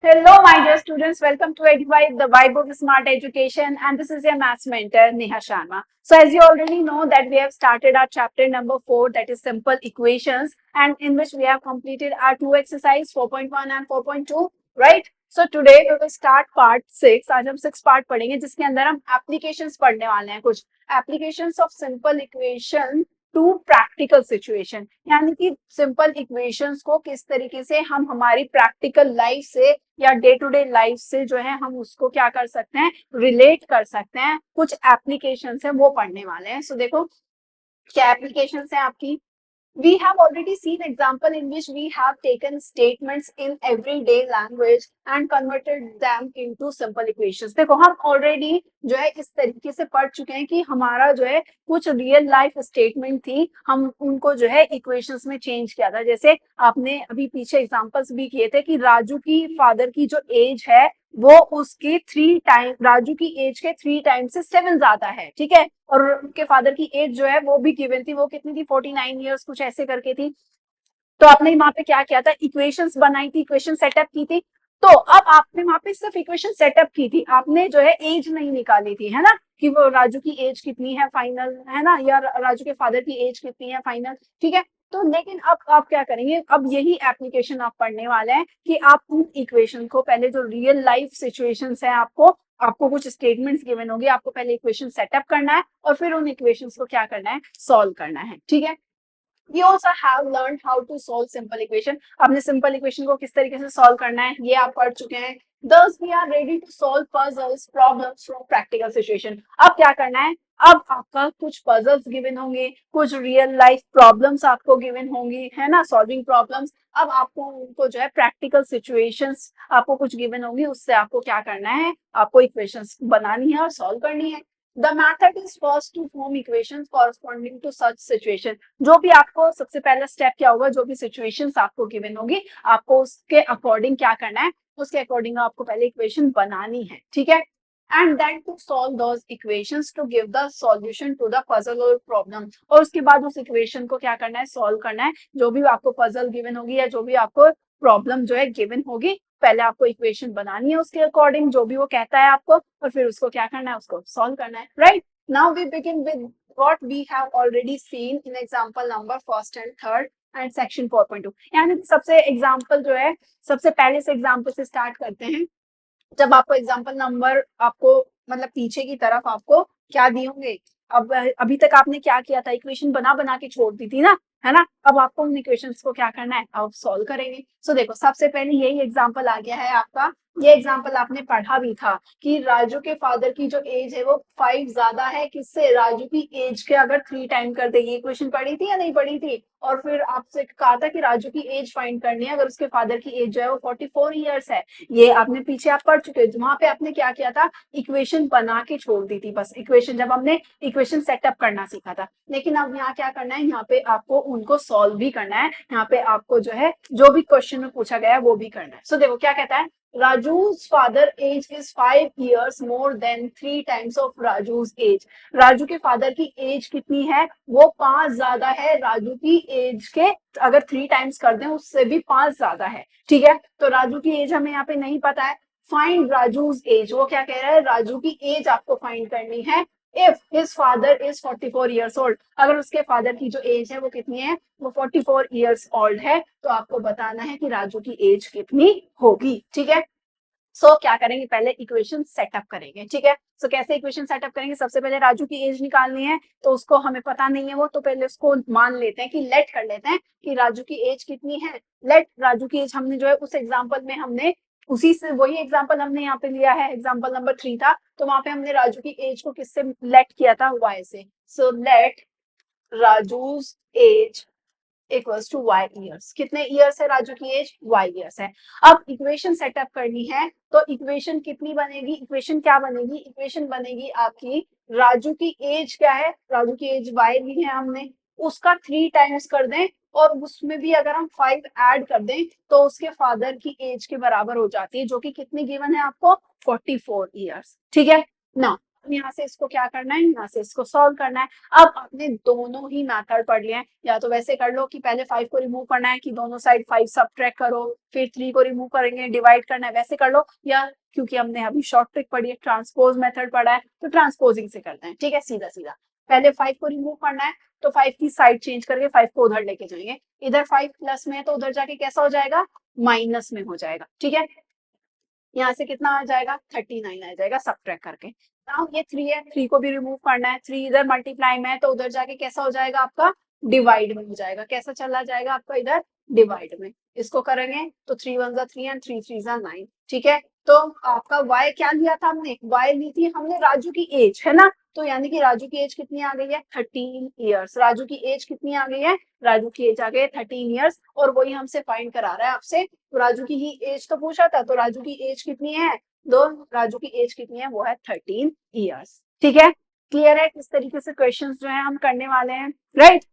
Hello, my dear students. Welcome to EduVibe, the vibe of smart education, and this is your maths mentor, Neha Sharma. So, as you already know, that we have started our chapter number 4, that is simple equations, and in which we have completed our two exercise 4.1 and 4.2, right? So today we will start part 6. आज हम 6 part पढ़ेंगे जिसके अंदर हम applications पढ़ने वाले हैं, कुछ applications of simple equation to practical situation, यानी कि सिंपल इक्वेशंस को किस तरीके से हम हमारी प्रैक्टिकल लाइफ से या डे टू डे लाइफ से जो है हम उसको क्या कर सकते हैं, रिलेट कर सकते हैं। कुछ एप्लीकेशंस है वो पढ़ने वाले हैं। सो देखो क्या एप्लीकेशंस है आपकी। We have already seen example in which we have taken statements in everyday language and converted them into simple equations. देखो हम already जो है इस तरीके से पढ़ चुके हैं कि हमारा जो है कुछ रियल लाइफ स्टेटमेंट थी, हम उनको जो है इक्वेशंस में चेंज किया था। जैसे आपने अभी पीछे एग्जांपल्स भी किए थे कि राजू की फादर की जो एज है वो उसके 3 टाइम, राजू की एज के 3 टाइम से 7 ज्यादा है, ठीक है। और उनके फादर की एज जो है वो भी गिवन थी, वो कितनी थी, 49 ईयर्स कुछ ऐसे करके थी। तो आपने वहां पे क्या किया था, इक्वेशंस बनाई थी, इक्वेशन सेटअप की थी। तो अब आपने वहां पे सिर्फ इक्वेशन सेटअप की थी, आपने जो है एज नहीं निकाली थी, है ना, कि वो राजू की एज कितनी है फाइनल, है ना, या राजू के फादर की एज कितनी है फाइनल, ठीक है। तो लेकिन अब आप क्या करेंगे, अब यही एप्लीकेशन आप पढ़ने वाले हैं कि आप उन इक्वेशन को पहले जो रियल लाइफ सिचुएशंस है, आपको कुछ स्टेटमेंट्स गिवन होगी, आपको पहले इक्वेशन सेटअप करना है और फिर उन इक्वेशंस को क्या करना है, सॉल्व करना है, ठीक है। We also have learned how to solve simple equation. आपने simple equation को किस तरीके से solve करना है ये आप पढ़ चुके हैं। Thus we are ready to solve puzzles, problems from practical situation. अब क्या करना है, अब आपका कुछ puzzles given होंगे, कुछ real life problems आपको given होंगी, है ना, solving problems। अब आपको उनको जो है practical situations आपको कुछ given होंगी, उससे आपको क्या करना है, आपको equations बनानी है और solve करनी है। The method is first to form equations corresponding to such situation. जो भी आपको सबसे पहला स्टेप क्या होगा, जो भी सिचुएशंस आपको गिवन होगी आपको उसके अकॉर्डिंग क्या करना है, उसके अकॉर्डिंग आपको पहले इक्वेशन बनानी है, ठीक है। And then to solve those equations to give the solution to the puzzle और प्रॉब्लम, और उसके बाद उस इक्वेशन को क्या करना है, सॉल्व करना है। जो भी आपको पजल गिवन होगी या जो भी आपको प्रॉब्लम जो है गिवन होगी, पहले आपको इक्वेशन बनानी है उसके अकॉर्डिंग जो भी वो कहता है आपको, और फिर उसको क्या करना है, उसको सॉल्व करना है, right. Now we begin with what we have already seen in example number first and third and section 4.2। यानी सबसे एग्जाम्पल जो है, सबसे पहले से एग्जाम्पल से स्टार्ट करते हैं। जब आपको एग्जाम्पल नंबर आपको मतलब पीछे की तरफ आपको क्या दिए होंगे, अब अभी तक आपने क्या किया था, इक्वेशन बना बना के छोड़ दी थी ना, है ना। अब आपको उन इक्वेशंस को क्या करना है, अब सॉल्व करेंगे। सो देखो सबसे पहले यही एग्जांपल आ गया है आपका, ये एग्जांपल आपने पढ़ा भी था कि राजू के फादर की जो एज है वो 5 ज्यादा है किससे, राजू की एज के अगर 3 टाइम कर दे। ये इक्वेशन पढ़ी थी या नहीं पढ़ी थी। और फिर आपसे कहा था कि राजू की एज फाइंड करनी है अगर उसके फादर की एज जो है वो 44 ईयर्स है। ये आपने पीछे आप पढ़ चुके हो, वहां पे आपने क्या किया था, इक्वेशन बना के छोड़ दी थी बस, इक्वेशन जब हमने इक्वेशन सेटअप करना सीखा था। लेकिन अब यहाँ क्या करना है, यहाँ पे आपको उनको सॉल्व भी करना है, यहाँ पे आपको जो है जो भी क्वेश्चन में पूछा गया है वो भी करना है। सो देखो क्या कहता है, राजू's father age is 5 years more than 3 times of राजू's age। Raju के फादर की एज कितनी है, वो 5 ज्यादा है राजू की एज के, अगर 3 टाइम्स कर दें उससे भी 5 ज्यादा है, ठीक है। तो राजू की एज हमें यहाँ पे नहीं पता है, फाइंड राजू's एज, वो क्या कह रहा है, राजू की एज आपको फाइंड करनी है। If his father is 44 years old, अगर उसके फादर की जो एज है वो कितनी है, वो 44 ईयर्स ओल्ड है, तो आपको बताना है कि राजू की एज कितनी होगी, ठीक है। क्या करेंगे, पहले इक्वेशन सेटअप करेंगे, ठीक है। कैसे इक्वेशन सेटअप करेंगे, सबसे पहले राजू की एज निकालनी है, तो उसको हमें पता नहीं है वो, तो पहले उसको मान लेते हैं कि लेट कर लेते हैं कि राजू की एज कितनी है। लेट राजू की एज हमने जो है उस एग्जाम्पल में हमने उसी से वही एग्जाम्पल हमने यहाँ पे लिया है, एग्जाम्पल नंबर 3 था, तो वहां पे हमने राजू की एज को किससे लेट किया था, वाई से। So let Raju's age equals to Y years. कितने ईयर्स है राजू की एज, वाई ईयर्स है। अब इक्वेशन सेटअप करनी है, तो इक्वेशन कितनी बनेगी, इक्वेशन क्या बनेगी, इक्वेशन बनेगी आपकी, राजू की एज क्या है, राजू की एज वाई ली है हमने, उसका 3 टाइम्स कर दें और उसमें भी अगर हम 5 ऐड कर दें तो उसके फादर की एज के बराबर हो जाती है, जो कि कितनी गिवन है आपको, 44 ईयर्स, ठीक है ना। यहाँ से इसको क्या करना है, यहाँ से इसको सॉल्व करना है। अब आपने दोनों ही मेथड पढ़ लिए हैं, या तो वैसे कर लो कि पहले 5 को रिमूव करना है कि दोनों साइड 5 सब्ट्रैक्ट करो, फिर 3 को रिमूव करेंगे डिवाइड करना है, वैसे कर लो, या क्योंकि हमने अभी शॉर्ट ट्रिक पढ़ी है, ट्रांसपोज मेथड पढ़ा है, तो ट्रांसपोजिंग से करते हैं। ठीक है, सीधा सीधा पहले 5 को रिमूव करना है, तो 5 की साइड चेंज करके 5 को उधर लेके जाएंगे, इधर 5 प्लस में है तो उधर जाके कैसा हो जाएगा, माइनस में हो जाएगा। ठीक है, यहाँ से कितना आ जाएगा, 39 आ जाएगा सब्ट्रैक्ट करके। नाउ ये 3 है, 3 को भी रिमूव करना है, 3 इधर मल्टीप्लाई में है तो उधर जाके कैसा हो जाएगा आपका, डिवाइड में हो जाएगा। कैसा चला जाएगा आपका, इधर डिवाइड में। इसको करेंगे तो 3 1 जा 3 एंड 3 3 जा 9। ठीक है, तो आपका y क्या लिया था हमने, y ली थी हमने राजू की एज, है ना, तो यानी कि राजू की एज कितनी आ गई है, 13 ईयर्स। राजू की एज कितनी आ गई है, राजू की एज आ गई है 13 ईयर्स, और वही हमसे फाइंड करा रहा है आपसे। तो राजू की ही एज तो पूछा था, तो राजू की एज कितनी है, दो, राजू की एज कितनी है, वो है 13 ईयर्स। ठीक है, क्लियर है, किस तरीके से क्वेश्चंस जो है हम करने वाले हैं, राइट।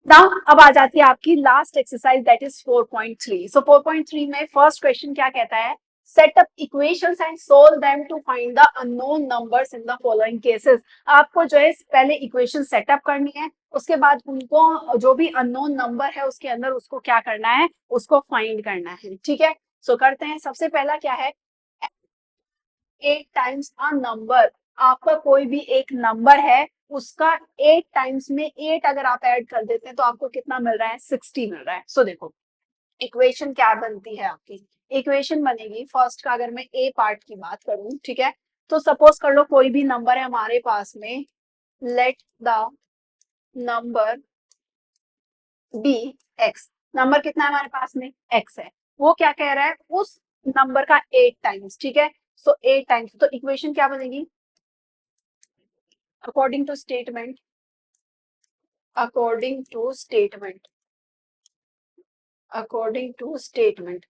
नाउ अब आ जाती है आपकी last exercise, that is 4.3। So 4.3 में फर्स्ट क्वेश्चन क्या कहता है, set up equations and solve them to find the unknown numbers in the following cases. आपको जो है पहले इक्वेशन सेटअप करनी है, उसके बाद उनको जो भी अननोन नंबर है उसके अंदर उसको क्या करना है, उसको फाइंड करना है। ठीक है, सो करते हैं। सबसे पहला क्या है, 8 टाइम्स अ नंबर। आपका कोई भी एक नंबर है, उसका 8 टाइम्स में 8 अगर आप ऐड कर देते हैं तो आपको कितना मिल रहा है, 60 मिल रहा है। सो देखो इक्वेशन क्या बनती है आपकी, इक्वेशन बनेगी फर्स्ट का, अगर मैं ए पार्ट की बात करूं, ठीक है, तो सपोज कर लो कोई भी नंबर है हमारे पास में, let the number be X. Number कितना है हमारे पास में, एक्स है। वो क्या कह रहा है, उस नंबर का 8 टाइम्स। ठीक है, सो 8 टाइम्स, तो इक्वेशन क्या बनेगी, according to statement, according to statement, according to statement,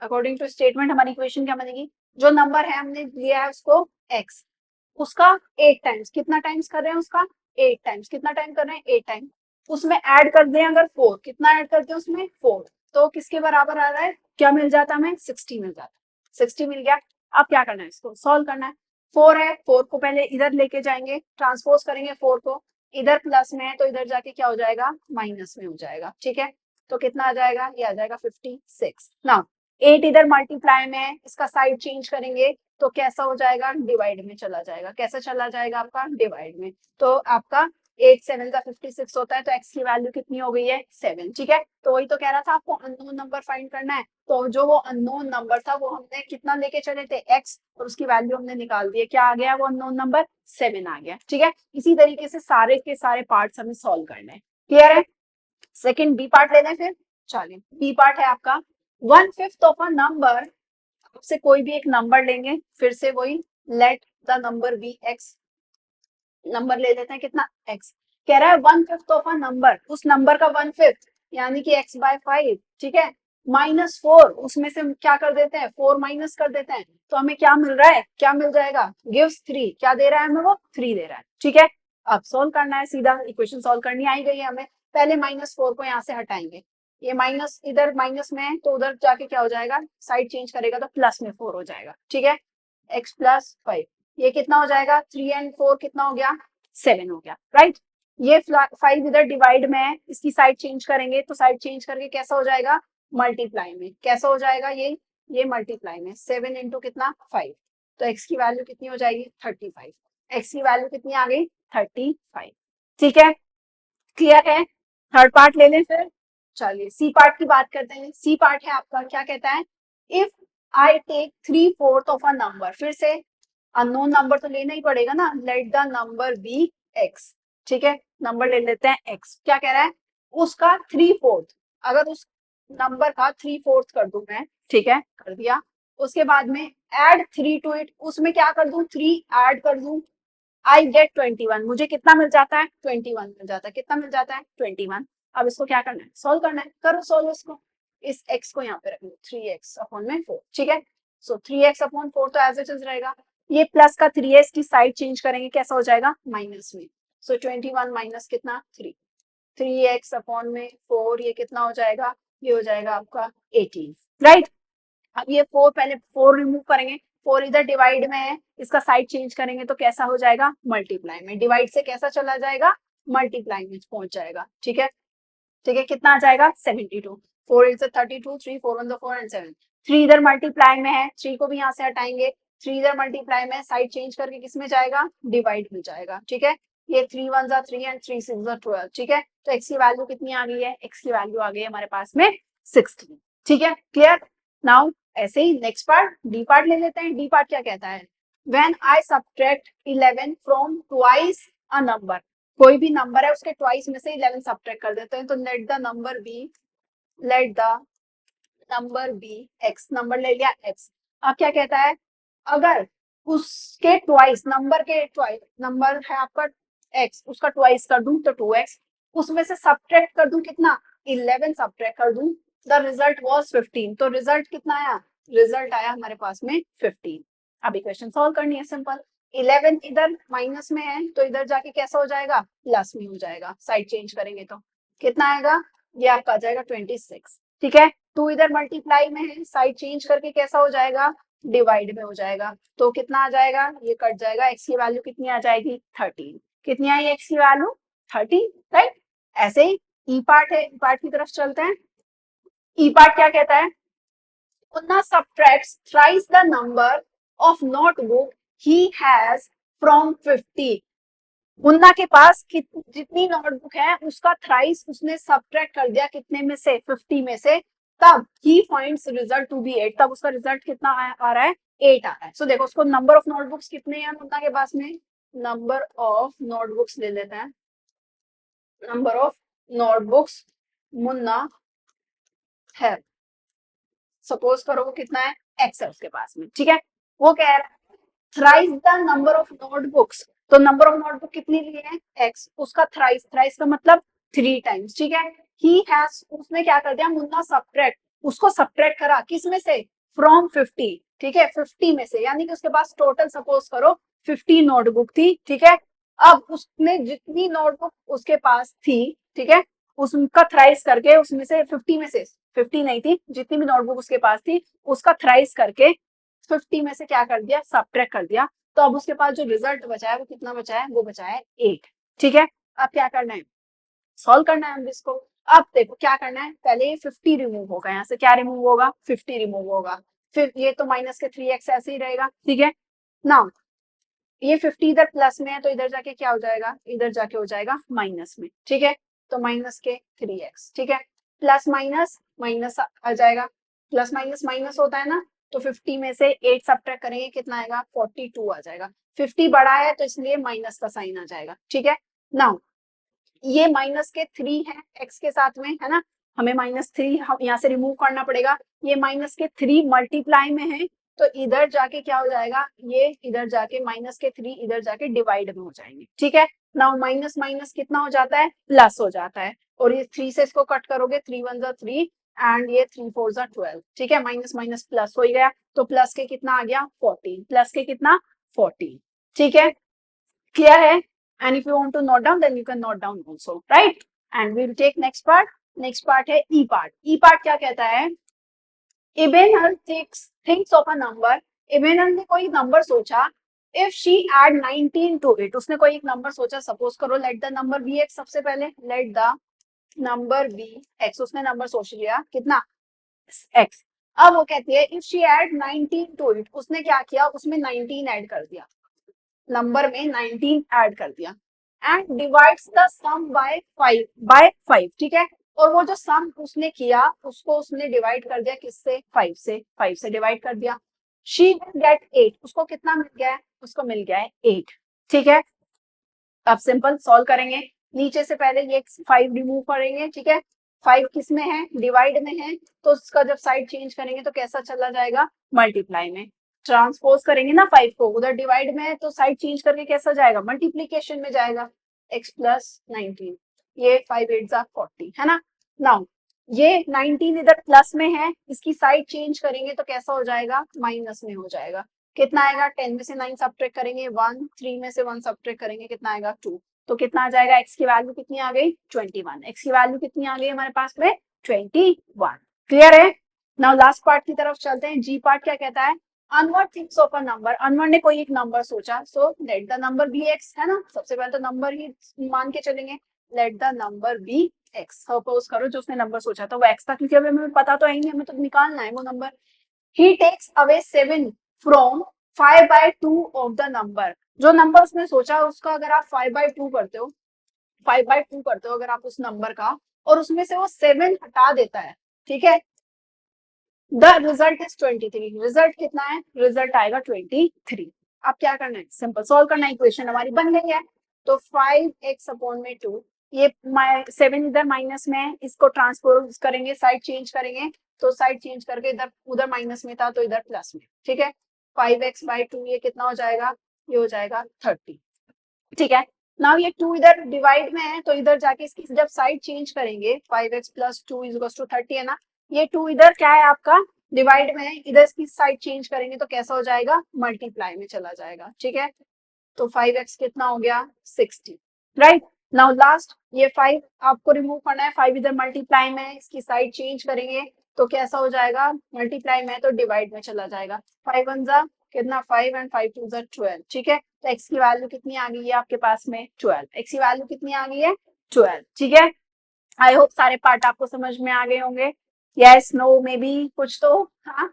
according to statement हमारी इक्वेशन क्या बनेगी, जो नंबर है हमने लिया है उसको x, उसका 8 टाइम्स, कितना टाइम्स कर रहे हैं उसका, 8 टाइम्स, कितना टाइम कर रहे हैं, 8 टाइम, उसमें ऐड कर दें अगर 4, कितना ऐड करते हैं उसमें 4, तो किसके बराबर आ रहा है, क्या मिल जाता है हमें, 60 मिल जाता है। 60 मिल गया। अब क्या करना है, इसको सॉल्व करना है। 4 है, 4 को पहले इधर लेके जाएंगे, ट्रांसपोज करेंगे 4 को, इधर प्लस में है तो इधर जाके क्या हो जाएगा, माइनस में हो जाएगा। ठीक है, तो कितना आ जाएगा, ये आ जाएगा 56। नाउ 8 इधर मल्टीप्लाई में है, इसका साइड चेंज करेंगे तो कैसा हो जाएगा, डिवाइड में चला जाएगा। कैसा चला जाएगा आपका, डिवाइड में। तो आपका 8 7 का 56 होता है, तो x की वैल्यू कितनी हो गई है, 7। ठीक है, तो वही तो कह रहा था आपको अननोन नंबर फाइंड करना है, तो जो वो अननोन नंबर था वो हमने कितना लेके चले थे, x, और उसकी वैल्यू हमने निकाल दी है, क्या आ गया वो अननोन नंबर, 7 आ गया। ठीक है, इसी तरीके से सारे के सारे पार्ट्स हमें सॉल्व करने हैं। क्लियर है, सेकंड बी पार्ट लेना है फिर। चलिए, बी पार्ट है आपका, 1/5 ऑफ अ नंबर, से कोई भी एक नंबर लेंगे, फिर से वही, let the number be X, number ले लेते हैं कितना, x, कह रहा है 1/5 ऑफ अ नंबर, उस नंबर का 1/5 यानी कि x/5। ठीक है, -4, उसमें से क्या कर देते हैं, 4 माइनस कर देते हैं, तो हमें क्या मिल रहा है, क्या मिल जाएगा, गिव्स 3। क्या दे रहा है हमें, वो 3 दे रहा है। ठीक है, अब सोल्व करना है, सीधा इक्वेशन सोल्व करनी आई गई है हमें। पहले -4 को यहाँ से हटाएंगे, ये माइनस इधर माइनस में है तो उधर जाके क्या हो जाएगा, साइड चेंज करेगा तो प्लस में 4 हो जाएगा। ठीक है, x+5, ये कितना हो जाएगा, 3 एंड 4 कितना हो गया, 7 हो गया, राइट। ये 5 इधर डिवाइड में है, इसकी साइड चेंज करेंगे तो साइड चेंज करके कैसा हो जाएगा, मल्टीप्लाई में। कैसा हो जाएगा, ये मल्टीप्लाई में, 7 इंटू कितना, 5, तो x की वैल्यू कितनी हो जाएगी, 35। x की वैल्यू कितनी आ गई, 35। ठीक है, क्लियर है। थर्ड पार्ट ले लें फिर। चलिए सी पार्ट की बात करते हैं। सी पार्ट है आपका, क्या कहता है, if I take 3/4 of a number, फिर से अननोन नंबर तो लेना ही पड़ेगा ना, let the number be X. ठीक है, नंबर ले लेते हैं एक्स। क्या कह रहा है, उसका 3/4, अगर उस नंबर का 3/4 कर दूं मैं, ठीक है, कर दिया, उसके बाद में एड 3 टू इट, उसमें क्या कर दूं, 3 ऐड कर दूं, आई गेट 21, मुझे कितना मिल जाता है, 21 मिल जाता है। कितना मिल जाता है, 21। अब इसको क्या करना है, सोल्व करना है, करो सोल्व इसको। इस x को यहाँ पे रख लो, 3x/4। ठीक है, सो 3x/4 तो एज इट इज रहेगा, ये प्लस का 3 है, इसकी साइड चेंज करेंगे कैसा हो जाएगा, माइनस में। सो 21 माइनस कितना, 3, 3x/4, ये कितना हो जाएगा, ये हो जाएगा आपका 18, राइट। अब ये 4, पहले 4 रिमूव करेंगे, 4 इधर डिवाइड में है, इसका साइड चेंज करेंगे तो कैसा हो जाएगा, मल्टीप्लाई में, डिवाइड से कैसा चला जाएगा, मल्टीप्लाई में पहुंच जाएगा। ठीक है, ठीक है, कितना आ जाएगा 72, 4 इज 32, 3 4 1 4 एंड 7, 3 इधर मल्टीप्लाई में है, 3 को भी यहाँ से हटाएंगे, 3 इधर मल्टीप्लाई में, साइड चेंज करके किस में जाएगा, डिवाइड में जाएगा। ठीक है, ये 3 1 3 एंड 3 6 12। ठीक है, तो x की वैल्यू कितनी आ गई है, x की वैल्यू आ गई है हमारे पास में 16। ठीक है, क्लियर। नाउ ऐसे ही नेक्स्ट पार्ट डी पार्ट ले लेते हैं। डी पार्ट क्या कहता है, when I subtract 11 from twice a number, कोई भी नंबर है उसके ट्वाइस में से 11 सब्ट्रैक्ट कर देते हैं, तो let the number be x, number ले लिया x। अब क्या कहता है, अगर उसके ट्वाइस, नंबर के ट्वाइस, नंबर है आपका x, उसका ट्वाइस कर दूं तो 2x, उसमें से सब्ट्रैक्ट कर दूं कितना, 11 सब्ट्रैक्ट कर दूं, द रिजल्ट वाज 15, तो रिजल्ट कितना आया, रिजल्ट आया हमारे पास में 15। अब इक्वेशन सॉल्व करनी है, सिंपल, 11 इधर माइनस में है तो इधर जाके कैसा हो जाएगा, प्लस में हो जाएगा, साइड चेंज करेंगे तो कितना आएगा, ये आपका आ जाएगा 26। ठीक है, 2 इधर मल्टीप्लाई में है, साइड चेंज करके कैसा हो जाएगा, डिवाइड में हो जाएगा, तो कितना आ जाएगा, ये कट जाएगा, x की वैल्यू कितनी आ जाएगी 13, कितनी आई x की वैल्यू 13, राइट। ऐसे ही ई पार्ट है, ई पार्ट की तरफ चलते हैं। ई पार्ट क्या कहता है, Munna subtracts thrice the number of notebook he has from 50। Munna के पास जितनी नोटबुक है उसका थ्राइस उसने सब्ट्रैक्ट कर दिया, कितने में से, 50 में से, तब ही फाइंड्स रिजल्ट टू बी 8, तब उसका रिजल्ट कितना आ रहा है, 8 आ रहा है। सो देखो उसको नंबर ऑफ नोटबुक्स कितने हैं मुन्ना के पास में, नंबर ऑफ नोटबुक्स ले लेते हैं, नंबर ऑफ नोटबुक्स मुन्ना है, सपोज करो वो कितना है, एक्स है उसके पास में। ठीक है, वो कह रहा है thrice the number of notebooks, तो नंबर ऑफ नोटबुक कितनी ली है, एक्स, उसका थ्राइस, थ्राइस का मतलब 3 टाइम्स। ठीक है, ही हैज, उसने क्या कर दिया, मुन्ना सब्ट्रैक्ट, उसको सब्ट्रैक्ट करा किस में से, फ्रॉम 50। ठीक है, 50 में से, यानी कि उसके पास टोटल सपोज करो 50 नोटबुक थी। ठीक है, अब उसने जितनी नोटबुक उसके पास थी, ठीक है, उसका थ्राइस करके उसमें से 50 में से, 50 नहीं थी, जितनी भी नोटबुक उसके पास थी उसका थ्राइस करके 50 में से क्या कर दिया, सब्ट्रैक्ट कर दिया, तो अब उसके पास जो रिजल्ट बचा है वो कितना बचा है, वो बचा है 8। ठीक है, अब क्या करना है, सॉल्व करना है हम इसको। अब देखो क्या करना है, पहले ये 50 रिमूव होगा, यहाँ से क्या रिमूव होगा, 50 रिमूव होगा, फिर ये तो माइनस के 3x ऐसे ही रहेगा। ठीक है, नाउ ये 50 इधर प्लस में है तो इधर जाके क्या हो जाएगा, इधर जाके हो जाएगा माइनस में। ठीक है, तो माइनस के 3x। ठीक है, प्लस माइनस माइनस आ जाएगा, प्लस माइनस माइनस होता है ना, तो 50 में से 8 सब्ट्रैक्ट करेंगे कितना आएगा, 42 आ जाएगा, 50 बड़ा है तो इसलिए माइनस का साइन आ जाएगा। ठीक है, नाउ ये माइनस के 3 है x के साथ में, है ना, हमें -3 यहाँ से रिमूव करना पड़ेगा, ये माइनस के 3 मल्टीप्लाई में है, तो इधर जाके क्या हो जाएगा, ये इधर जाके माइनस के 3 इधर जाके डिवाइड में हो जाएंगे। ठीक है, नाउ माइनस माइनस कितना हो जाता है, प्लस हो जाता है, और ये 3 से इसको कट करोगे, 3 1 3 एंड ये 3 4 12। ठीक है, माइनस माइनस प्लस हो गया, तो प्लस के कितना आ गया 14, प्लस के कितना 14। ठीक है, क्लियर है, and if you want to note down then you can note down also, right, and we will take next part। next part है e part। e part क्या कहता है, Ebenhal thinks of a number, Ebenhal ने कोई number सोचा, if she add 19 to it, उसने कोई एक नंबर सोचा, सपोज करो let the number be x, सबसे पहले let the number be x, उसने नंबर सोच लिया कितना, x। अब वो कहती है if she add 19 to it, उसने क्या किया, उसमें 19 ऐड कर दिया, नंबर में 19 ऐड कर दिया, and divides the sum by 5। ठीक है, और वो जो सम उसने किया उसको उसने डिवाइड कर दिया किससे, 5 से, 5 से डिवाइड कर दिया, शी विल गेट 8, उसको कितना मिल गया है, उसको मिल गया है 8। ठीक है, अब सिंपल सॉल्व करेंगे, नीचे से पहले ये 5 रिमूव करेंगे। ठीक है, 5 किस में है, डिवाइड में है, तो उसका जब साइड चेंज करेंगे तो कैसा चला जाएगा, मल्टीप्लाई में, ट्रांसपोज करेंगे ना 5 को, उधर डिवाइड में है तो साइड चेंज करके कैसा जाएगा, मल्टीप्लीकेशन में जाएगा, x प्लस 19, ये 5 8 40, है ना। नाउ ये 19 इधर प्लस में है, इसकी साइड चेंज करेंगे तो कैसा हो जाएगा, माइनस में हो जाएगा, कितना आएगा, 10 में से 9 सब्ट्रैक्ट करेंगे 1, 3 में से 1 सब्ट्रैक्ट करेंगे कितना आएगा 2, तो कितना आ जाएगा, x की वैल्यू कितनी आ गई 21, x की वैल्यू कितनी आ गई हमारे पास में 21। क्लियर है, नाउ लास्ट पार्ट की तरफ चलते हैं। जी पार्ट क्या कहता है, Anwar thinks of a number, Anwar ने कोई एक नंबर सोचा, so let the number be X, है ना, सबसे पहले तो नंबर ही मान के चलेंगे, let the number be X. Suppose करो जो उसने नंबर सोचा था वो एक्स था, क्योंकि अभी हमें पता तो है ही नहीं, हमें तो निकालना है वो number. He takes away 7 from 5/2 of the number, जो नंबर उसने सोचा उसका अगर आप 5/2 करते हो, 5/2 करते हो अगर आप उस नंबर का, और उसमें से वो 7 हटा देता है, ठीक है, द रिजल्ट इज 23। रिजल्ट कितना है, रिजल्ट आएगा 23। अब क्या करना है, सिंपल सॉल्व करना है, इक्वेशन हमारी बन गई है। तो 5x/2, ये 7 इधर माइनस में है, इसको ट्रांसपोज करेंगे, साइड चेंज करेंगे, तो साइड चेंज करके इधर, उधर माइनस में था तो इधर प्लस में, ठीक है। 5x/2 ये कितना हो जाएगा, ये हो जाएगा 30, ठीक है। नाउ ये 2 इधर डिवाइड में है, तो इधर जाके इसकी जब साइड चेंज करेंगे, 5x+2 = 30 है ना, ये 2 इधर क्या है आपका डिवाइड में है, इधर इसकी साइड चेंज करेंगे तो कैसा हो जाएगा, मल्टीप्लाई में चला जाएगा, ठीक है। तो 5x कितना हो गया, 60, राइट। नाउ लास्ट ये 5 आपको रिमूव करना है, 5 इधर मल्टीप्लाई में है, इसकी साइड चेंज करेंगे तो कैसा हो जाएगा, मल्टीप्लाई में है तो डिवाइड में चला जाएगा। 5 1 जा कितना, 5 एंड 5 2 जा 12, ठीक है। तो x की वैल्यू कितनी आ गई है आपके पास में, 12, x की वैल्यू कितनी आ गई है, 12, ठीक है। आई होप सारे पार्ट आपको समझ में आ गए होंगे, यस नो मे बी कुछ तो, हाँ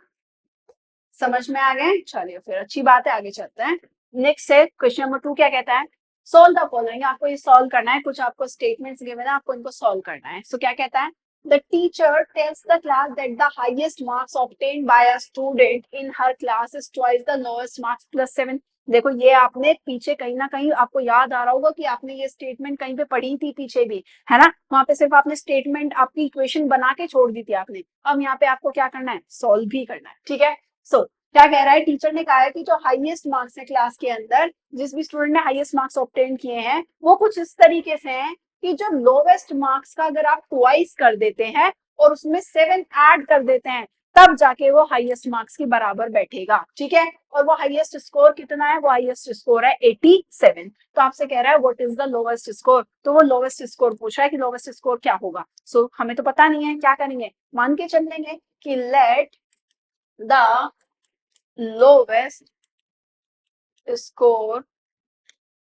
समझ में आ गए, चलिए फिर अच्छी बात है, आगे चलते हैं। नेक्स्ट है क्वेश्चन नंबर 2, क्या कहता है, सोल्व द फॉलोइंग, आपको ये सॉल्व करना है, कुछ आपको स्टेटमेंट्स गिवन है, आपको इनको सॉल्व करना है। सो क्या कहता है, the teacher tells the class that the highest marks obtained by a student in her class is twice the lowest marks plus 7। देखो ये आपने पीछे कहीं ना कहीं आपको याद आ रहा होगा कि आपने ये स्टेटमेंट कहीं पे पढ़ी थी पीछे भी, है ना, वहां पे सिर्फ आपने स्टेटमेंट आपकी इक्वेशन बना के छोड़ दी थी आपने, अब यहाँ पे आपको क्या करना है, सॉल्व भी करना है, ठीक है। सो क्या कह रहा है, टीचर ने कहा है कि जो हाईएस्ट मार्क्स है क्लास के अंदर, जिस भी स्टूडेंट ने हाईएस्ट मार्क्स ऑब्टेन किए हैं, वो कुछ इस तरीके से हैं कि जो लोवेस्ट मार्क्स का अगर आप ट्वाइस कर देते हैं और उसमें 7 ऐड कर देते हैं, तब जाके वो हाईएस्ट मार्क्स के बराबर बैठेगा, ठीक है। और वो हाईएस्ट स्कोर कितना है, वो हाईएस्ट स्कोर है 87। तो आपसे कह रहा है what is the lowest score, तो वो लोवेस्ट स्कोर पूछ रहा है कि लोवेस्ट स्कोर क्या होगा। सो हमें तो पता नहीं है, क्या करेंगे, मान के चल लेंगे कि let the lowest score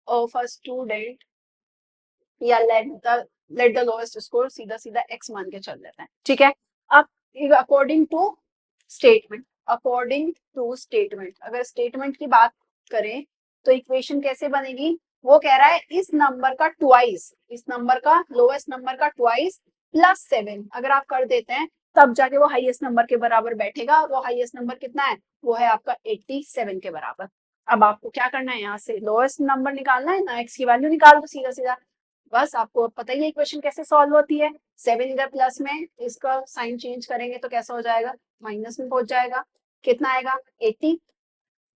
of a student, या लेट द लोएस्ट स्कोर, सीधा सीधा x मान के चल लेते हैं, ठीक है। अब according to statement, according to statement, अगर स्टेटमेंट की बात करें तो इक्वेशन कैसे बनेगी, वो कह रहा है इस नंबर का ट्वाइस, इस नंबर का लोएस्ट नंबर का ट्वाइस प्लस 7 अगर आप कर देते हैं, तब जाके वो हाईएस्ट नंबर के बराबर बैठेगा। वो हाईएस्ट नंबर कितना है, वो है आपका 87 के बराबर। अब आपको क्या करना है, यहाँ से लोएस्ट नंबर निकालना है ना, x की वैल्यू निकाल दो सीधा सीधा, बस आपको पता ही है इक्वेशन कैसे सॉल्व होती है। 7 इधर प्लस में, इसका साइन चेंज करेंगे तो कैसा हो जाएगा, माइनस में पहुंच जाएगा, कितना आएगा 80,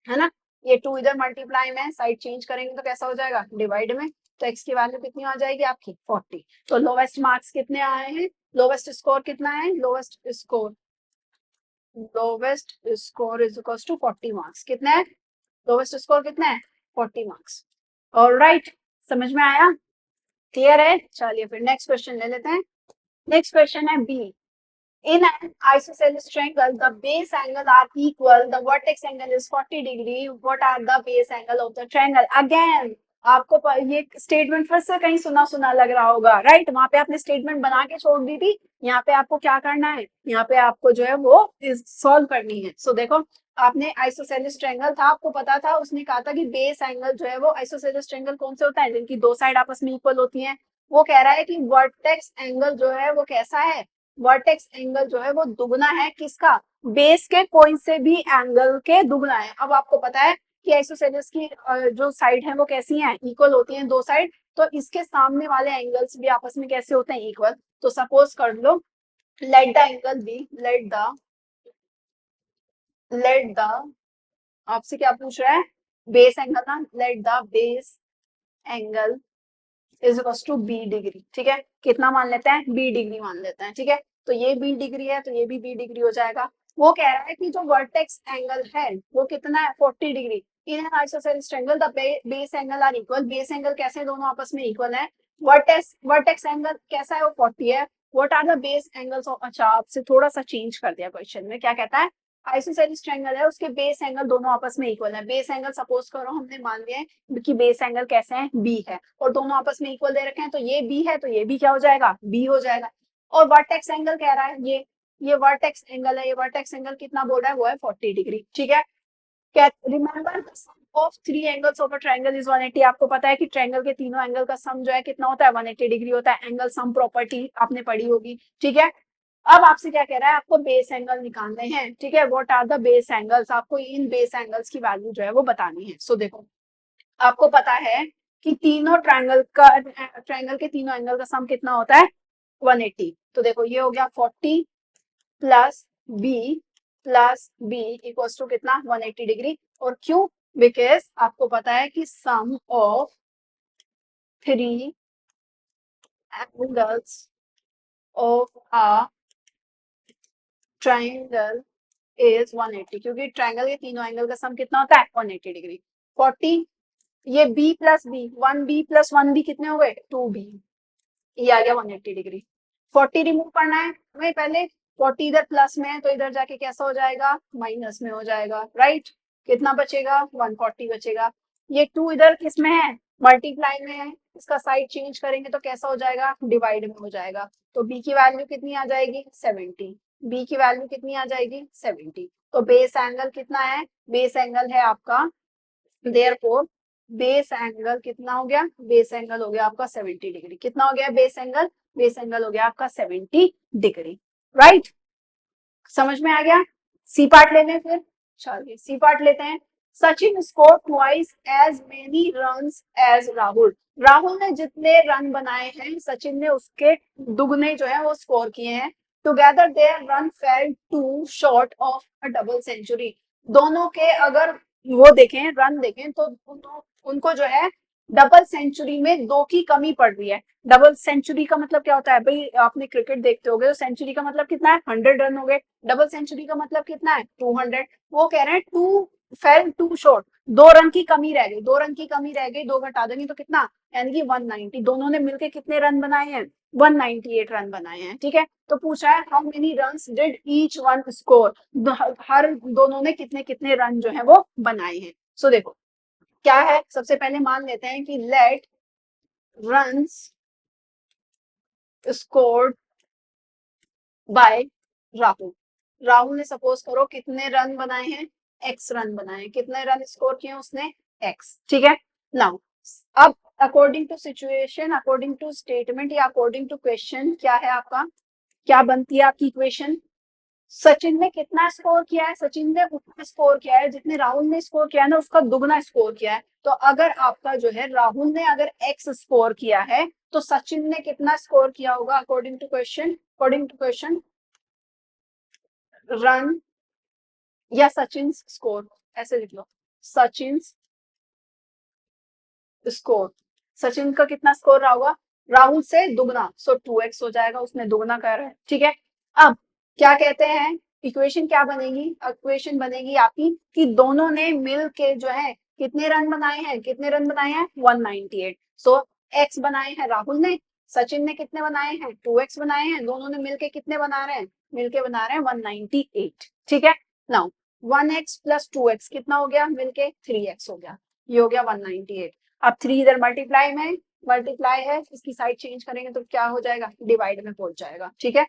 है ना। ये 2 इधर मल्टीप्लाई में, साइड चेंज करेंगे तो कैसा हो जाएगा, डिवाइड में, तो x की वैल्यू कितनी आ जाएगी आपकी 40। तो लोवेस्ट मार्क्स कितने आए हैं, लोवेस्ट स्कोर कितना है, lowest score is equals to 40 marks, कितना है, लोवेस्ट स्कोर कितना है, 40 मार्क्स। ऑलराइट, समझ में आया, क्लियर है। चलिए फिर नेक्स्ट क्वेश्चन ले लेते हैं। नेक्स्ट क्वेश्चन है B, in an isosceles triangle the base angle are equal, the vertex angle is 40 degree, what are the base angle of the triangle। again आपको ये स्टेटमेंट फिर से कहीं सुना सुना लग रहा होगा, राइट, वहां पे आपने स्टेटमेंट बना के छोड़ दी थी, यहाँ पे आपको क्या करना है, यहाँ पे आपको जो है वो सॉल्व करनी है। सो देखो, आपने आइसोसेलेस ट्रायंगल था, आपको पता था, उसने कहा था कि बेस एंगल जो है वो, आइसोसेलेस ट्रायंगल कौन से होता है, जिनकी दो साइड आपस में इक्वल होती हैं। वो कह रहा है कि वर्टेक्स एंगल जो है वो कैसा है, वर्टेक्स एंगल जो है वो दुगना है किसका, बेस के पॉइंट से भी एंगल के दुगना है। अब आपको पता है कि आइसोसेलेस की जो साइड है वो कैसी हैं, इक्वल होती हैं दो साइड, तो इसके सामने वाले एंगल्स भी आपस में कैसे होते हैं, इक्वल। तो सपोज कर लो, let the angle B, let the आपसे क्या पूछ रहा है, बेस एंगल ना, let the base angle is equal to B degree, ठीक है। कितना मान लेते हैं, बी डिग्री मान लेते हैं, ठीक है। तो ये बी डिग्री है, तो ये भी बी डिग्री हो जाएगा। वो कह रहा है कि जो वर्टेक्स एंगल है वो कितना है, 40 degree. In an isosceles triangle the base angle are equal, base angle कैसे दोनों आपस में इक्वल है, वर्टेक्स एंगल कैसा है, वो 40 है। What are the base angles of, अच्छा आपसे थोड़ा सा चेंज कर दिया क्वेश्चन में, क्या कहता है, आइसोसेलेस ट्रायंगल है, उसके बेस एंगल दोनों आपस में इक्वल है। बेस एंगल सपोज करो हमने मान लिया है कि बेस एंगल कैसे हैं, बी है, और दोनों आपस में इक्वल दे रखे हैं, तो ये बी है तो ये भी क्या हो जाएगा, बी हो जाएगा। और वर्टेक्स एंगल कह रहा है ये वर्टेक्स एंगल है, ये वर्टेक्स एंगल कितना बोल रहा है, वो है 40 डिग्री। ठीक है, remember of three angles of a triangle is 180। आपको पता है कि ट्रायंगल के तीनों एंगल का सम जो है कितना होता है, 180 डिग्री होता है। एंगल सम प्रॉपर्टी आपने पढ़ी होगी। ठीक है, अब आपसे क्या कह रहा है, आपको बेस एंगल निकालने हैं। ठीक है, what are the base angles, आपको इन बेस एंगल्स की वैल्यू जो है वो बतानी है। सो देखो, आपको पता है कि तीनों ट्रायंगल के तीनों एंगल का सम कितना होता है, 180। तो देखो ये हो गया 40 प्लस बी इक्वल्स टू कितना, 180 डिग्री। और क्यों, बिकॉज आपको पता है कि sum of three angles of a triangle is 180, क्योंकि ट्रायंगल के तीनों एंगल का सम कितना होता है, 180 डिग्री। 40 ये b plus B, 1b plus 1b कितने हो गए, 2b, ये आ गया 180 डिग्री। 40 रिमूव करना है हमें पहले, 40 इधर प्लस में है तो इधर जाके कैसा हो जाएगा, माइनस में हो जाएगा। राइट, कितना बचेगा, 140 बचेगा। ये 2 इधर किस में है, मल्टीप्लाई में है, इसका साइड चेंज करेंगे तो कैसा हो जाएगा, डिवाइड में हो जाएगा। तो b की वैल्यू कितनी आ जाएगी, 70। b की वैल्यू कितनी आ जाएगी, 70। तो बेस एंगल कितना है, बेस एंगल है आपका, देयरफॉर बेस एंगल कितना हो गया, बेस एंगल हो गया आपका 70 डिग्री। कितना हो गया बेस एंगल, बेस एंगल हो गया आपका 70 डिग्री। राइट, समझ में आ गया। सी पार्ट ले लें फिर, चलिए सी पार्ट लेते हैं। Sachin score twice as many runs as Rahul. Rahul ने जितने रन बनाए हैं सचिन ने उसके दुगने जो है वो स्कोर किए हैं। Together their run fell two short of a double century. दोनों के अगर वो देखें, रन देखें, तो उनको जो है डबल सेंचुरी में 2 की कमी पड़ रही है। डबल सेंचुरी का मतलब क्या होता है भाई, आपने क्रिकेट देखते होगे तो सेंचुरी का मतलब कितना है, 100 रन हो गए। डबल सेंचुरी का मतलब कितना है, 200। वो कह रहे हैं two fell two short, 2 run की कमी रह गई, 2 रन की कमी रह गई, 2 घटा देंगे तो कितना, यानी कि 190। दोनों ने मिलकर कितने रन बनाए हैं, 198 रन बनाए हैं। ठीक है, तो पूछा है how many runs did each one score, हर दोनों ने कितने कितने रन जो है वो बनाए हैं। सो देखो क्या है, सबसे पहले मान लेते हैं कि let runs scored by Rahul. Rahul ने सपोज करो कितने रन बनाए हैं, एक्स रन बनाए। कितने रन स्कोर किए उसने, एक्स। ठीक है, नाउ अब according to situation, according to statement या अकॉर्डिंग टू क्वेश्चन क्या है आपका, क्या बनती है आपकी इक्वेशन। सचिन ने कितना स्कोर किया है, सचिन ने उतना स्कोर किया है जितने राहुल ने स्कोर किया है ना, उसका दुगना स्कोर किया है। तो अगर आपका जो है राहुल ने अगर एक्स स्कोर किया है तो सचिन ने कितना स्कोर किया होगा, according to question, according to question run या सचिन स्कोर, ऐसे लिख लो, सचिन स्कोर, सचिन का कितना स्कोर रहा होगा, राहुल से दुगना, सो 2x हो जाएगा, उसने दुगना कर रहा है। ठीक है, अब क्या कहते हैं, इक्वेशन क्या बनेगी, इक्वेशन बनेगी आपकी कि दोनों ने मिल के जो है कितने रन बनाए हैं, कितने रन बनाए हैं, 198। सो एक्स बनाए हैं राहुल ने, सचिन ने कितने बनाए हैं, 2x बनाए हैं, दोनों ने मिलके कितने बना रहे हैं, मिलके बना रहे हैं 198। ठीक है, नाउ 1x प्लस 2x कितना हो गया, मिलके 3x हो गया, ये हो गया 198। अब 3 इधर मल्टीप्लाई में, मल्टीप्लाई है, इसकी साइड चेंज करेंगे तो क्या हो जाएगा, डिवाइड में पहुंच जाएगा। ठीक है,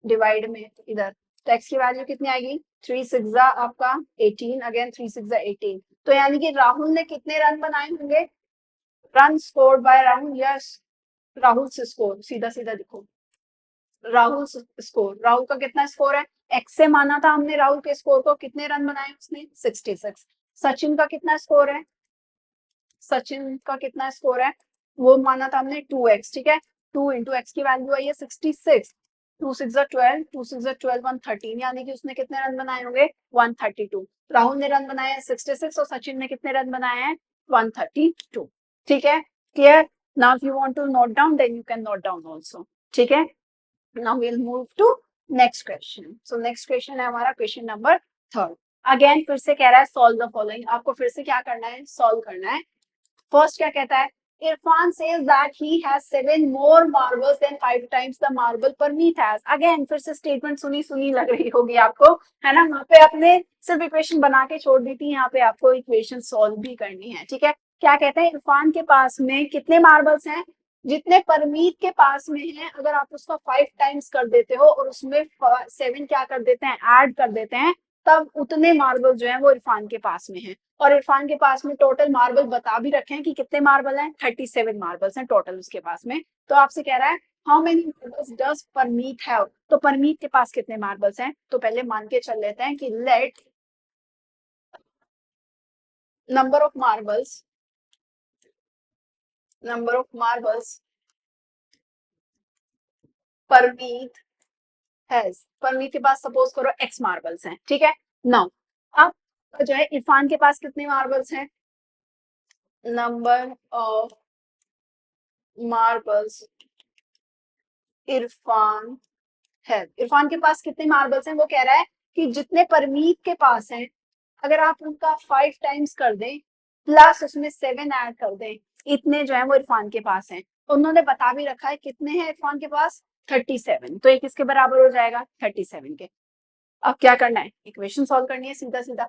डिवाइड में इधर, तो x की वैल्यू कितनी आएगी, 3 6 आपका 18, अगेन 3 6 18। तो यानी कि राहुल ने कितने रन बनाए होंगे, run scored by Rahul, yes Rahul से स्कोर, सीधा सीधा दिखो, राहुल स्कोर, राहुल का कितना स्कोर है, एक्स से माना था हमने राहुल के स्कोर को, कितने रन बनाए उसने, 66। सचिन का कितना स्कोर है, सचिन का कितना स्कोर है, वो माना था हमने 2x। ठीक है, 2 इंटू एक्स की वैल्यू आई है 66, 2 6 12, 2 6 12 113, यानी कि उसने कितने रन बनाए होंगे, 132। राहुल ने रन बनाए हैं 66 और सचिन ने कितने रन बनाए हैं, 132। ठीक है, clear. Now if you want to note down then you can note down also. ठीक है, now we will move to next question. So next question है हमारा क्वेश्चन नंबर 3। अगेन फिर से कह रहा है सॉल्व द फॉलोइंग, आपको फिर से क्या करना है, सॉल्व करना है। फर्स्ट क्या कहता है, Irfan says that he has 7 more marbles than 5 times the marble Parmeet has. Again फिर से स्टेटमेंट सुनी सुनी लग रही होगी आपको, है ना? वहां पे आपने सिर्फ इक्वेशन बना के छोड़ दी थी, यहाँ पे आपको इक्वेशन सॉल्व भी करनी है, ठीक है? क्या कहते हैं, इरफान के पास में कितने मार्बल्स हैं? जितने परमीत के पास में है, अगर आप उसका 5 टाइम्स कर देते हो और उसमें 7 क्या कर देते हैं, ऐड कर देते हैं, तब उतने मार्बल जो है वो इरफान के पास में है। और इरफान के पास में टोटल मार्बल बता भी रखे हैं कि कितने मार्बल हैं, 37 मार्बल्स हैं टोटल उसके पास में। तो आपसे कह रहा है how many marbles does Parmeet have, तो परमीत के पास कितने मार्बल्स हैं? तो पहले मान के चल लेते हैं कि let number of marbles Parmeet has, Parmeet के पास सपोज करो एक्स मार्बल्स हैं, ठीक है? नाउ अब जो है इरफान के पास कितने मार्बल्स हैं? नंबर ऑफ मार्बल्स इरफान है, इरफान के पास कितने मार्बल्स हैं? वो कह रहा है कि जितने परमीत के पास हैं, अगर आप उनका 5 टाइम्स कर दें प्लस उसमें 7 ऐड कर दें, इतने जो है वो इरफान के पास हैं। उन्होंने बता भी रखा है कितने हैं इरफान के पास, 37। तो ये किसके बराबर हो जाएगा, 37 के। अब क्या करना है, इक्वेशन सॉल्व करनी है सीधा सीधा।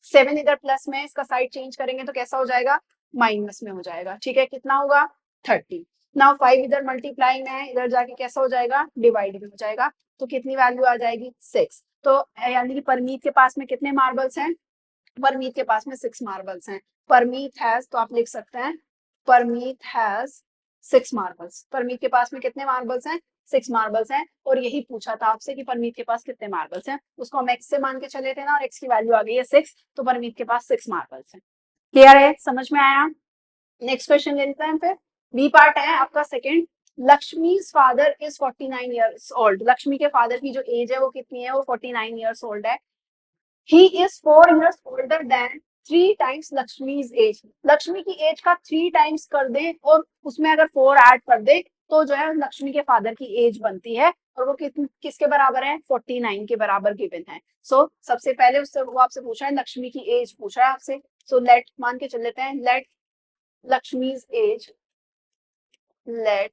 7 इधर प्लस में, इसका साइड चेंज करेंगे तो कैसा हो जाएगा, माइनस में हो जाएगा, ठीक है? कितना होगा, 30। नाउ 5 इधर मल्टीप्लाई में है, इधर जाके कैसा हो जाएगा, डिवाइड में हो जाएगा। तो कितनी वैल्यू आ जाएगी, 6। तो यानी कि परमीत के पास में कितने मार्बल्स हैं, परमीत के पास में 6 मार्बल्स हैं। परमीत हैज, तो आप लिख सकते हैं परमीत हैज 6 मार्बल्स। परमीत के पास में कितने मार्बल्स हैं, 6 मार्बल्स हैं। और यही पूछा था आपसे कि परमीत के पास कितने मार्बल्स हैं, उसको हम एक्स से मान के चले थे ना, और एक्स की वैल्यू आ गई है 6, तो परमीत के पास 6 मार्बल्स हैं। क्लियर है, समझ में आया? नेक्स्ट क्वेश्चन ले लेते हैं फिर। बी पार्ट है आपका second. Lakshmi's father is 49 years old. Lakshmi के फादर की जो एज है वो कितनी है, वो 49 ईयर्स ओल्ड है। He is 4 years older than 3 times Lakshmi's age. Lakshmi की एज का 3 टाइम्स कर दें और उसमें अगर 4 ऐड कर दे तो जो है लक्ष्मी के फादर की एज बनती है, और वो किसके बराबर है, 49 के बराबर गिवन है। सो सबसे पहले उससे वो आपसे पूछा है, लक्ष्मी की एज पूछा है आपसे। सो लेट मान के चल लेते हैं, let Lakshmi's age, let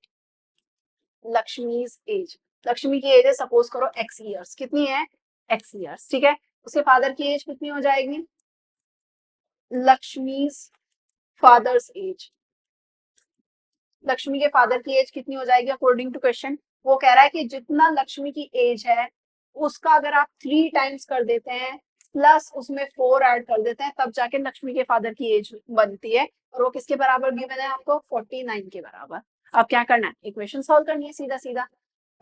Lakshmi's age, Lakshmi की एज है सपोज करो एक्स ईयर्स, कितनी है, एक्स ईयर्स, ठीक है? उसके फादर की एज कितनी हो जाएगी, लक्ष्मी's फादर्स एज, लक्ष्मी के फादर की एज कितनी हो जाएगी अकॉर्डिंग टू क्वेश्चन? वो कह रहा है कि जितना लक्ष्मी की एज है उसका अगर आप 3 टाइम्स कर देते हैं प्लस उसमें 4 ऐड कर देते हैं, तब जाके लक्ष्मी के फादर की एज बनती है। और वो किसके बराबर गिवन है आपको, 49 के बराबर। अब क्या करना है, इक्वेशन सॉल्व करनी है सीधा सीधा।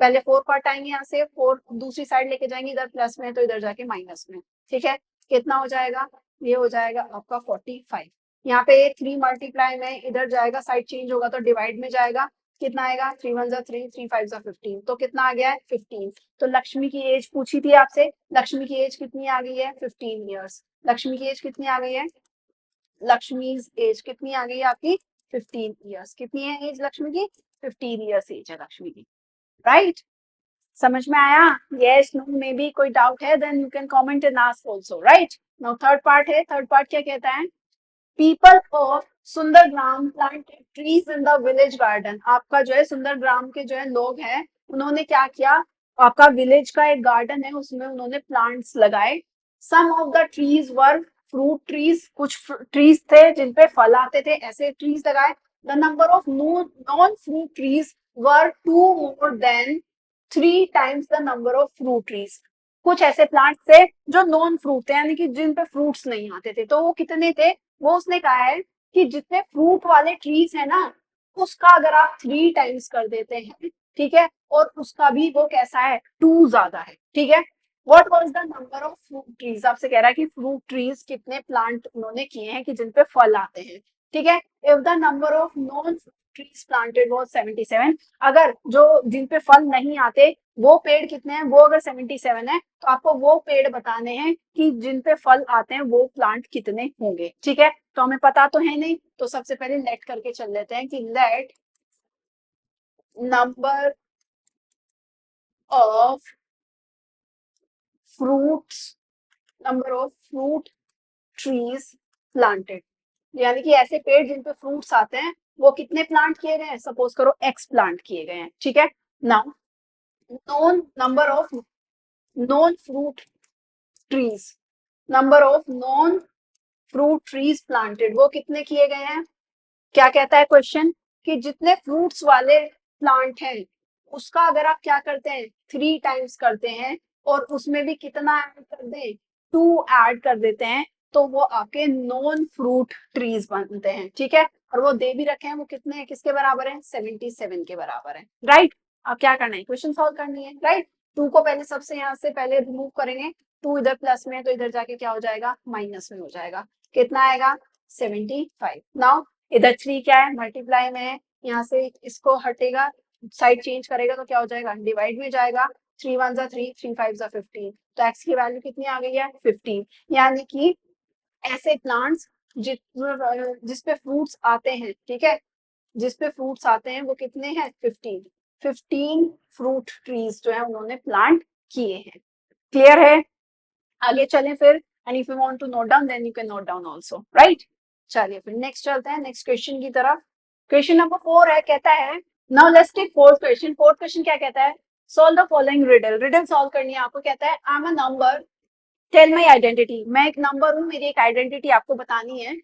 पहले 4 पार्ट आएंगे, यहाँ से 4 दूसरी साइड लेके जाएंगे, इधर प्लस में तो इधर जाके माइनस में, ठीक है? कितना हो जाएगा, ये हो जाएगा आपका 45। यहाँ पे 3 मल्टीप्लाई में इधर जाएगा, साइड चेंज होगा तो डिवाइड में जाएगा। कितना आएगा, 3 1 3, 3 5 15, तो कितना आ गया है, 15। तो लक्ष्मी की एज पूछी थी आपसे, लक्ष्मी की एज कितनी आ गई है, 15 ईयर्स। लक्ष्मी की एज कितनी आ गई है, लक्ष्मी's एज कितनी आ गई है आपकी, 15 ईयर्स। कितनी है एज लक्ष्मी की, 15 ईयर्स एज है लक्ष्मी की, राइट? समझ में आया? यस, नो, मे बी कोई डाउट है then you can comment and ask also, right? Now third part है, थर्ड पार्ट क्या कहता है, people of Sundargram planted trees in the village garden. आपका जो है सुंदरग्राम के जो है लोग हैं, उन्होंने क्या किया, आपका विलेज का एक गार्डन है उसमें उन्होंने प्लांट्स लगाए। Some of the trees were fruit trees, कुछ ट्रीज थे जिनपे फल आते थे, ऐसे ट्रीज लगाए। The number of non fruit trees were 2 more than 3 times the number of fruit trees. कुछ ऐसे प्लांट्स थे जो नॉन फ्रूट थे, यानी कि जिन पे फ्रूट्स नहीं आते थे, तो वो कितने थे, वो उसने कहा है कि जितने फ्रूट वाले ट्रीज है ना, उसका अगर आप 3 टाइम्स कर देते हैं, ठीक है, और उसका भी वो कैसा है, 2 ज्यादा है, ठीक है? What was the number of fruit trees, आपसे कह रहा है कि फ्रूट ट्रीज कितने प्लांट उन्होंने किए हैं कि जिन पे फल आते हैं, ठीक है? If the number of non trees planted was 77, अगर जो जिन पे फल नहीं आते वो पेड़ कितने हैं, वो अगर 77 है, तो आपको वो पेड़ बताने हैं कि जिन पे फल आते हैं वो प्लांट कितने होंगे, ठीक है? तो हमें पता तो है नहीं, तो सबसे पहले लेट करके चल लेते हैं कि let number of fruits, number of fruit trees planted, यानी कि ऐसे पेड़ जिन पे फ्रूट्स आते हैं वो कितने प्लांट किए गए हैं, सपोज करो x प्लांट किए गए हैं, ठीक है। Now known number of non fruit trees, number of non fruit trees planted, वो कितने किए गए हैं। क्या कहता है क्वेश्चन कि जितने फ्रूट्स वाले प्लांट हैं उसका अगर आप क्या करते हैं 3 टाइम्स करते हैं और उसमें भी कितना ऐड कर दें 2 ऐड कर देते हैं, तो वो आपके नॉन फ्रूट ट्रीज बनते हैं, ठीक है। और वो दे भी रखे हैं, वो कितने हैं, किसके बराबर है, 77 के बराबर है, राइट। अब क्या करना है, इक्वेशन सॉल्व करनी है, राइट। 2 को पहले सबसे यहाँ से पहले रिमूव करेंगे, 2 इधर प्लस में है तो इधर जाके क्या हो जाएगा, माइनस में हो जाएगा, कितना आएगा 75। नाउ इधर 3 क्या है, मल्टीप्लाई में है, यहाँ से इसको हटेगा, साइड चेंज करेगा तो क्या हो जाएगा, डिवाइड में जाएगा, 3 1 जा 3, 3 5 जा 15, तो x की वैल्यू कितनी आ गई है 15। यानी कि ऐसे प्लांट्स जिसपे फ्रूट्स आते हैं, ठीक है, जिसपे फ्रूट्स आते हैं वो कितने हैं 15 फ्रूट ट्रीज जो है उन्होंने प्लांट किए हैं। क्लियर है, आगे चलें फिर, and if you want to note down then you can note down also, right. चलिए फिर नेक्स्ट चलते हैं, नेक्स्ट क्वेश्चन की तरफ। क्वेश्चन नंबर 4 है, कहता है now let's take fourth question. Fourth question क्या कहता है, solve the following riddle, riddle solve करनी है आपको। कहता है I am a number, tell my identity, मैं एक नंबर हूँ, मेरी एक आइडेंटिटी आपको बतानी है,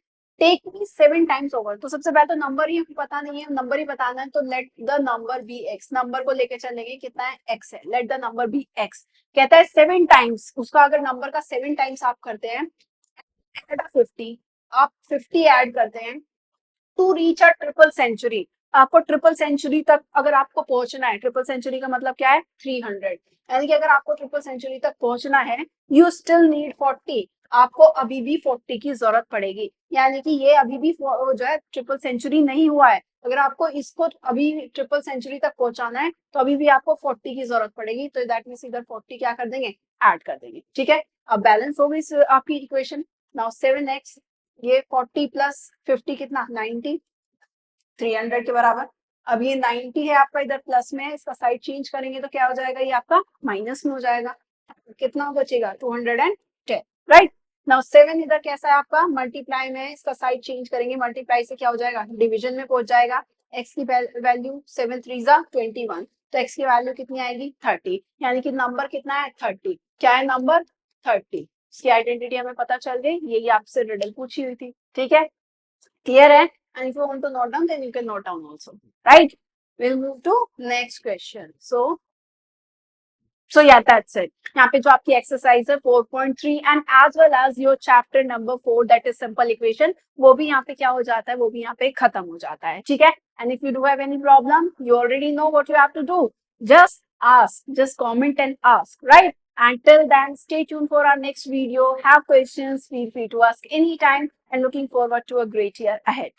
टेक मी 7 टाइम्स ओवर। तो सबसे पहले तो नंबर ही हमको पता नहीं है, नंबर ही बताना है, तो let the number be X, number को लेके चलेंगे, कितना है एक्स है, let the number be X. कहता है 7 टाइम्स, उसका अगर नंबर का 7 टाइम्स आप करते हैं 50, आप 50 ऐड करते हैं to reach a triple century, आपको ट्रिपल सेंचुरी तक अगर आपको पहुंचना है, ट्रिपल सेंचुरी का मतलब क्या है 300, यानी कि अगर आपको ट्रिपल सेंचुरी तक पहुंचना है यू स्टिल नीड 40, आपको अभी भी 40 की जरूरत पड़ेगी, यानी कि ये अभी भी जो है ट्रिपल सेंचुरी नहीं हुआ है, अगर आपको इसको अभी ट्रिपल सेंचुरी तक पहुंचाना है तो अभी भी आपको 40 की जरूरत पड़ेगी, तो दैट मींस इधर 40 क्या कर देंगे, ऐड कर देंगे, ठीक है। अब बैलेंस हो गई आपकी इक्वेशन। नाउ 7x, ये 40 प्लस 50 कितना 90, 300 के बराबर। अब ये 90 है आपका, इधर प्लस में है, इसका साइड चेंज करेंगे तो क्या हो जाएगा, ये आपका माइनस में हो जाएगा, कितना बचेगा 210, राइट। नाउ 7 इधर कैसा है आपका, मल्टीप्लाई में है, इसका साइड चेंज करेंगे, मल्टीप्लाई से क्या हो जाएगा, डिवीजन में पहुंच जाएगा। x की वैल्यू 7 3 जा 21, तो x की वैल्यू कितनी आएगी 30, यानी कि नंबर कितना है 30, क्या है नंबर 30। इसकी आइडेंटिटी हमें पता चल गई, यही आपसे रिडल पूछी हुई थी, ठीक है, क्लियर है। And if you want to note down, then you can note down also, right? We'll move to next question. So yeah, that's it. यहाँ पे जो आपकी एक्सरसाइज है 4.3 and as well as your chapter number 4 that is simple equation, वो भी यहाँ पे क्या हो जाता है, वो भी यहाँ पे खत्म हो जाता है, ठीक है। And if you do have any problem you already know what you have to do, just ask, just comment and ask, right? Until then, stay tuned for our next video. Have questions, feel free to ask anytime, and looking forward to a great year ahead.